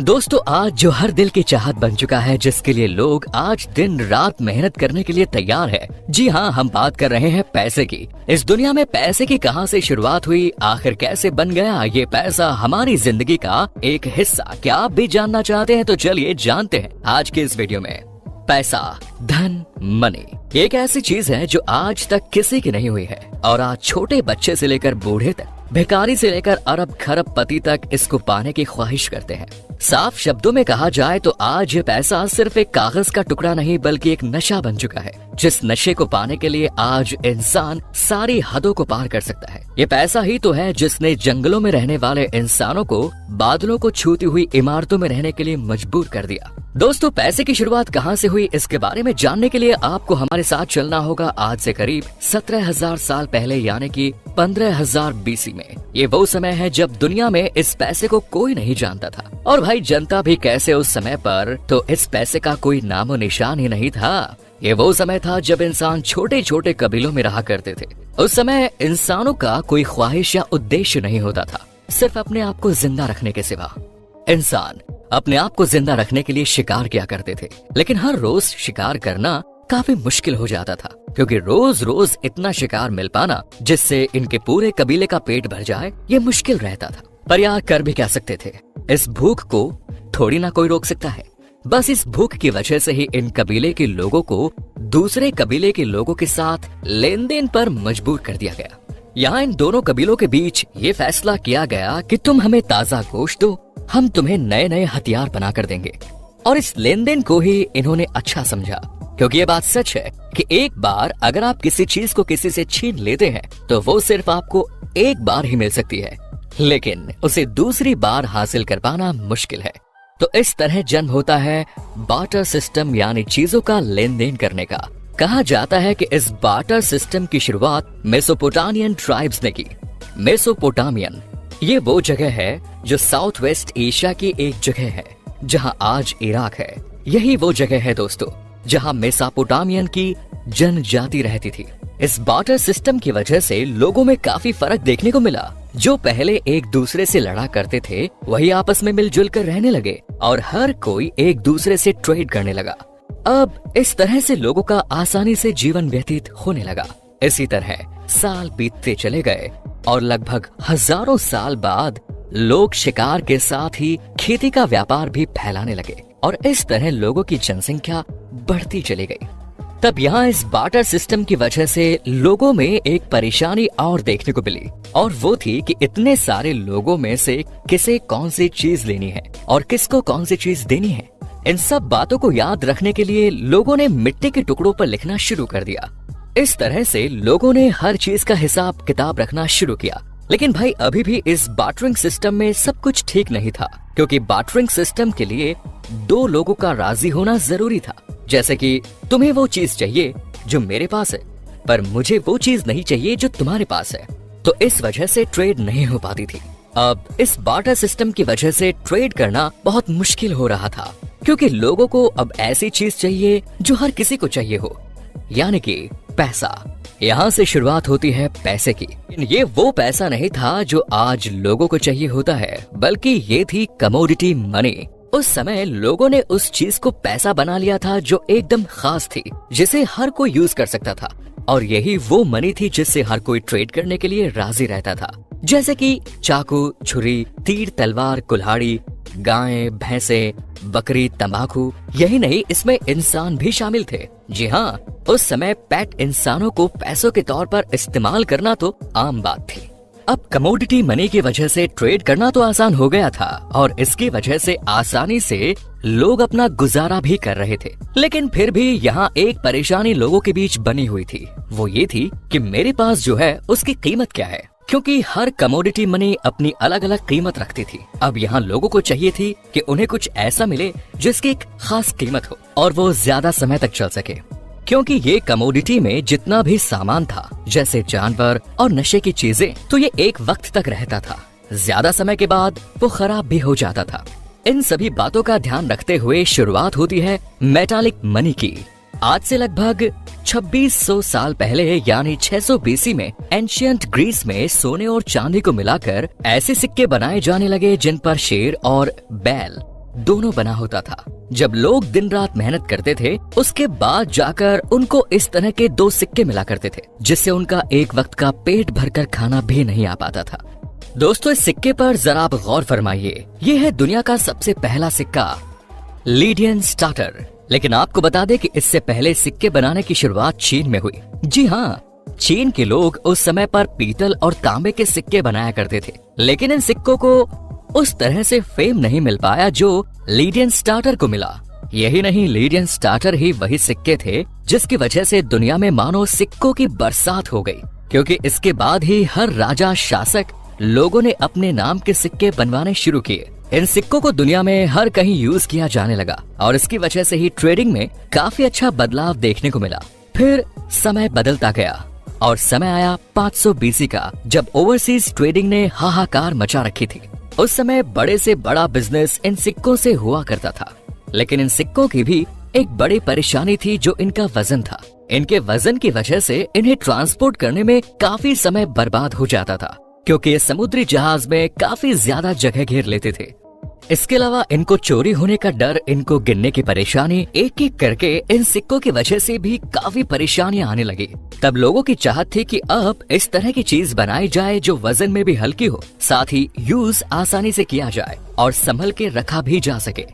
दोस्तों, आज जो हर दिल की चाहत बन चुका है, जिसके लिए लोग आज दिन रात मेहनत करने के लिए तैयार है। जी हाँ, हम बात कर रहे हैं पैसे की। इस दुनिया में पैसे की कहां से शुरुआत हुई, आखिर कैसे बन गया ये पैसा हमारी जिंदगी का एक हिस्सा। क्या आप भी जानना चाहते हैं? तो चलिए जानते हैं आज के इस वीडियो में। पैसा, धन, मनी एक ऐसी चीज है जो आज तक किसी की नहीं हुई है और आज छोटे बच्चे से लेकर बूढ़े तक, भिखारी से लेकर अरब खरब पति तक इसको पाने की ख्वाहिश करते हैं। साफ शब्दों में कहा जाए तो आज ये पैसा सिर्फ एक कागज का टुकड़ा नहीं बल्कि एक नशा बन चुका है, जिस नशे को पाने के लिए आज इंसान सारी हदों को पार कर सकता है। ये पैसा ही तो है जिसने जंगलों में रहने वाले इंसानों को बादलों को छूती हुई इमारतों में रहने के लिए मजबूर कर दिया। दोस्तों, पैसे की शुरुआत कहां से हुई, इसके बारे में जानने के लिए आपको हमारे साथ चलना होगा आज से करीब 17,000 साल पहले, यानी कि 15,000 BC में। ये वो समय है जब दुनिया में इस पैसे को कोई नहीं जानता था। और भाई, जनता भी कैसे उस समय पर, तो इस पैसे का कोई नामो निशान ही नहीं था। ये वो समय था जब इंसान छोटे छोटे कबीलों में रहा करते थे। उस समय इंसानों का कोई ख्वाहिश या उद्देश्य नहीं होता था, सिर्फ अपने आप को जिंदा रखने के सिवा। इंसान अपने आप को जिंदा रखने के लिए शिकार किया करते थे, लेकिन हर रोज शिकार करना काफी मुश्किल हो जाता था, क्योंकि रोज रोज इतना शिकार मिल पाना जिससे इनके पूरे कबीले का पेट भर जाए, ये मुश्किल रहता था। पर यार, कर भी क्या सकते थे? इस भूख को थोड़ी ना कोई रोक सकता है। बस इस भूख की वजह से ही इन कबीले के लोगों को दूसरे कबीले के लोगों के साथ लेन देन पर मजबूर कर दिया गया। यहाँ इन दोनों कबीलों के बीच ये फैसला किया गया कि तुम हमें ताजा गोश्त दो, हम तुम्हें नए नए हथियार बना कर देंगे। और इस लेन देन को ही इन्होंने अच्छा समझा, क्योंकि ये बात सच है कि एक बार अगर आप किसी चीज को किसी से छीन लेते हैं तो वो सिर्फ आपको एक बार ही मिल सकती है, लेकिन उसे दूसरी बार हासिल कर पाना मुश्किल है। तो इस तरह जन्म होता है बार्टर सिस्टम, यानी चीजों का लेन देन करने का। कहा जाता है कि इस बार्टर सिस्टम की शुरुआत मेसोपोटामियन ट्राइब्स ने की। मेसोपोटामियन ये वो जगह है जो साउथ वेस्ट एशिया की एक जगह है जहां आज इराक है। यही वो जगह है दोस्तों जहां मेसोपोटामियन की जनजाति रहती थी। इस बार्टर सिस्टम की वजह से लोगों में काफी फर्क देखने को मिला। जो पहले एक दूसरे से लड़ा करते थे वही आपस में मिलजुल कर रहने लगे और हर कोई एक दूसरे से ट्रेड करने लगा। अब इस तरह से लोगों का आसानी से जीवन व्यतीत होने लगा। इसी तरह साल बीतते चले गए और लगभग हजारों साल बाद लोग शिकार के साथ ही खेती का व्यापार भी फैलाने लगे और इस तरह लोगों की जनसंख्या बढ़ती चली गई। तब यहाँ इस बार्टर सिस्टम की वजह से लोगों में एक परेशानी और देखने को मिली, और वो थी कि इतने सारे लोगों में से किसे कौन सी चीज लेनी है और किसको कौन सी चीज देनी है। इन सब बातों को याद रखने के लिए लोगों ने मिट्टी के टुकड़ों पर लिखना शुरू कर दिया। इस तरह से लोगों ने हर चीज का हिसाब किताब रखना शुरू किया। लेकिन भाई, अभी भी इस बार्टरिंग सिस्टम में सब कुछ ठीक नहीं था, क्योंकि बार्टरिंग सिस्टम के लिए दो लोगों का राजी होना जरूरी था। जैसे कि तुम्हें वो चीज चाहिए जो मेरे पास है, पर मुझे वो चीज नहीं चाहिए जो तुम्हारे पास है। तो इस वजह से ट्रेड नहीं हो पाती थी। अब इस बार्टर सिस्टम की वजह से ट्रेड करना बहुत मुश्किल हो रहा था, क्योंकि लोगों को अब ऐसी चीज चाहिए जो हर किसी को चाहिए हो, यानी कि पैसा। यहाँ से शुरुआत होती है पैसे की। ये वो पैसा नहीं था जो आज लोगों को चाहिए होता है, बल्कि ये थी कमोडिटी मनी। उस समय लोगों ने उस चीज को पैसा बना लिया था जो एकदम खास थी, जिसे हर कोई यूज कर सकता था, और यही वो मनी थी जिससे हर कोई ट्रेड करने के लिए राजी रहता था। जैसे कि चाकू, छुरी, तीर, तलवार, कुल्हाड़ी, गायें, भैंसे, बकरी, तंबाकू। यही नहीं, इसमें इंसान भी शामिल थे। जी हाँ, उस समय पेट इंसानों को पैसों के तौर पर इस्तेमाल करना तो आम बात थी। अब कमोडिटी मनी की वजह से ट्रेड करना तो आसान हो गया था, और इसकी वजह से आसानी से लोग अपना गुजारा भी कर रहे थे। लेकिन फिर भी यहाँ एक परेशानी लोगों के बीच बनी हुई थी। वो ये थी कि मेरे पास जो है उसकी कीमत क्या है, क्योंकि हर कमोडिटी मनी अपनी अलग अलग कीमत रखती थी। अब यहाँ लोगों को चाहिए थी कि उन्हें कुछ ऐसा मिले जिसकी एक खास कीमत हो और वो ज्यादा समय तक चल सके, क्योंकि ये कमोडिटी में जितना भी सामान था, जैसे जानवर और नशे की चीजें, तो ये एक वक्त तक रहता था। ज्यादा समय के बाद वो खराब भी हो जाता था। इन सभी बातों का ध्यान रखते हुए शुरुआत होती है मेटालिक मनी की। आज से लगभग 2600 साल पहले, यानी 600 BC में एंशियंट ग्रीस में सोने और चांदी को मिलाकर ऐसे सिक्के बनाए जाने लगे जिन पर शेर और बैल दोनों बना होता था। जब लोग दिन रात मेहनत करते थे, उसके बाद जाकर उनको इस तरह के 2 सिक्के मिला करते थे, जिससे उनका एक वक्त का पेट भरकर खाना भी नहीं आ पाता था। दोस्तों, इस सिक्के पर जरा आप गौर फरमाइए। ये है दुनिया का सबसे पहला सिक्का, लीडियन स्टार्टर। लेकिन आपको बता दें कि इससे पहले सिक्के बनाने की शुरुआत चीन में हुई। जी हाँ, चीन के लोग उस समय पर पीतल और तांबे के सिक्के बनाया करते थे, लेकिन इन सिक्कों को उस तरह से फेम नहीं मिल पाया जो लीडियन स्टार्टर को मिला। यही नहीं, लीडियन स्टार्टर ही वही सिक्के थे जिसकी वजह से दुनिया में मानो सिक्कों की बरसात हो गई, क्योंकि इसके बाद ही हर राजा शासक लोगों ने अपने नाम के सिक्के बनवाने शुरू किए। इन सिक्कों को दुनिया में हर कहीं यूज किया जाने लगा और इसकी वजह से ही ट्रेडिंग में काफी अच्छा बदलाव देखने को मिला। फिर समय बदलता गया और समय आया 500 BC का, जब ओवरसीज ट्रेडिंग ने हाहाकार मचा रखी थी। उस समय बड़े से बड़ा बिजनेस इन सिक्कों से हुआ करता था, लेकिन इन सिक्कों की भी एक बड़ी परेशानी थी जो इनका वजन था। इनके वजन की वजह से इन्हें ट्रांसपोर्ट करने में काफी समय बर्बाद हो जाता था, क्योंकि ये समुद्री जहाज में काफी ज्यादा जगह घेर लेते थे। इसके अलावा इनको चोरी होने का डर, इनको गिनने की परेशानी, एक एक करके इन सिक्कों की वजह से भी काफी परेशानियां आने लगी। तब लोगों की चाहत थी कि अब इस तरह की चीज बनाई जाए जो वजन में भी हल्की हो, साथ ही यूज आसानी से किया जाए और संभल के रखा भी जा सके।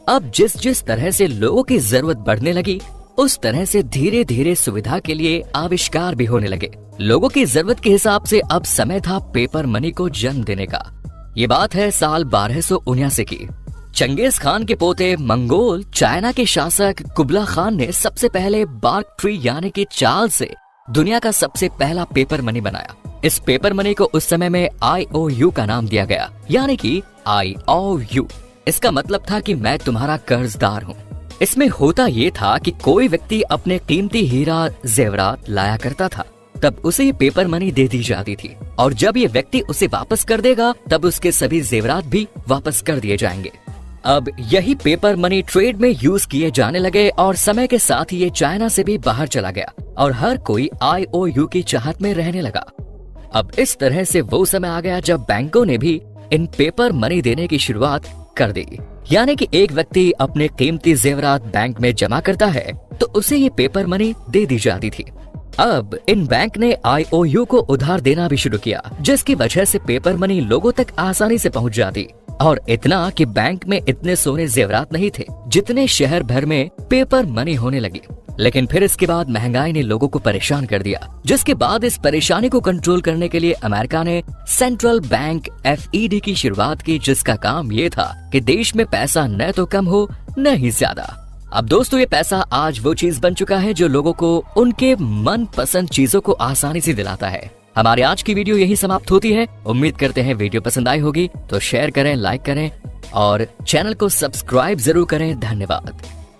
अब जिस जिस तरह से लोगों की जरूरत बढ़ने लगी, उस तरह से धीरे धीरे सुविधा के लिए आविष्कार भी होने लगे। लोगों की जरूरत के हिसाब से अब समय था पेपर मनी को जन्म देने का। ये बात है साल 1279 की। चंगेज खान के पोते मंगोल चाइना के शासक कुबला खान ने सबसे पहले बार्क ट्री यानी कि चाल से दुनिया का सबसे पहला पेपर मनी बनाया। इस पेपर मनी को उस समय में IOU का नाम दिया गया, यानी कि आई ऑफ यू। इसका मतलब था कि मैं तुम्हारा कर्जदार हूँ। इसमें होता ये था कि कोई व्यक्ति अपने कीमती हीरा जेवरात लाया करता था, तब उसे ये पेपर मनी दे दी जाती थी, और जब ये व्यक्ति उसे वापस कर देगा तब उसके सभी जेवरात भी वापस कर दिए जाएंगे। अब यही पेपर मनी ट्रेड में यूज किए जाने लगे और समय के साथ ये चाइना से भी बाहर चला गया और हर कोई IOU की चाहत में रहने लगा। अब इस तरह से वो समय आ गया जब बैंकों ने भी इन पेपर मनी देने की शुरुआत कर दी, यानी कि एक व्यक्ति अपने कीमती जेवरात बैंक में जमा करता है तो उसे ये पेपर मनी दे दी जाती थी। अब इन बैंक ने IOU को उधार देना भी शुरू किया, जिसकी वजह से पेपर मनी लोगों तक आसानी से पहुंच जाती, और इतना कि बैंक में इतने सोने जेवरात नहीं थे जितने शहर भर में पेपर मनी होने लगी। लेकिन फिर इसके बाद महंगाई ने लोगों को परेशान कर दिया, जिसके बाद इस परेशानी को कंट्रोल करने के लिए अमेरिका ने सेंट्रल बैंक FED की शुरुआत की, जिसका काम ये था कि देश में पैसा न तो कम हो न ही ज्यादा। अब दोस्तों, ये पैसा आज वो चीज बन चुका है जो लोगों को उनके मन पसंद चीजों को आसानी से दिलाता है। हमारी आज की वीडियो यही समाप्त होती है। उम्मीद करते हैं वीडियो पसंद आई होगी, तो शेयर करें, लाइक करें और चैनल को सब्सक्राइब जरूर करें। धन्यवाद।